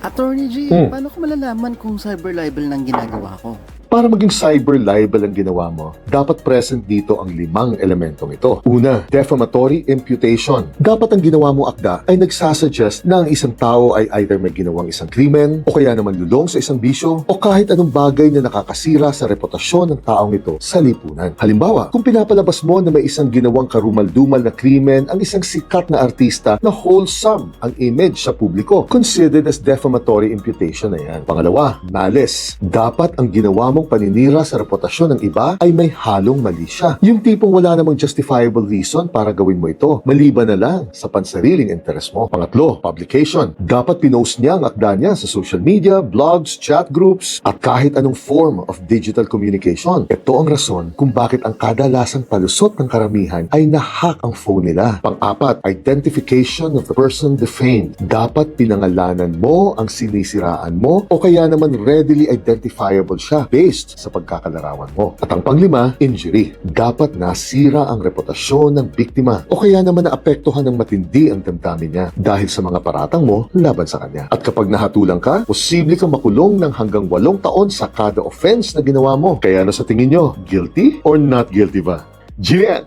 Attorney G, paano ko malalaman kung cyber libel ng ginagawa ko? Para maging cyber libel ang ginawa mo, dapat present dito ang 5 elementong ito. Una, defamatory imputation. Dapat ang ginawa mo akda ay nagsasuggest na ang isang tao ay either may ginawang isang krimen, o kaya naman lulong sa isang bisyo, o kahit anong bagay na nakakasira sa reputasyon ng taong ito sa lipunan. Halimbawa, kung pinapalabas mo na may isang ginawang karumal-dumal na krimen ang isang sikat na artista na wholesome ang image sa publiko, considered as defamatory imputation na yan. Pangalawa, malice. Dapat ang ginawa mong paninira sa reputasyon ng iba ay may halong mali siya. Yung tipong wala namang justifiable reason para gawin mo ito, maliban na lang sa pansariling interes mo. Pangatlo, publication. Dapat pinost niya ang akda niya sa social media, blogs, chat groups, at kahit anong form of digital communication. Ito ang rason kung bakit ang kadalasang palusot ng karamihan ay nahack ang phone nila. Pang-apat, identification of the person defamed. Dapat pinangalanan mo ang sinisiraan mo o kaya naman readily identifiable siya based sa pagkakalarawan mo. At ang panglima, injury. Dapat nasira ang reputasyon ng biktima o kaya naman naapektuhan ng matindi ang damdamin niya dahil sa mga paratang mo laban sa kanya. At kapag nahatulang ka, posible kang makulong ng hanggang 8 taon sa kada offense na ginawa mo. Kaya ano sa tingin nyo? Guilty or not guilty ba? Jillian!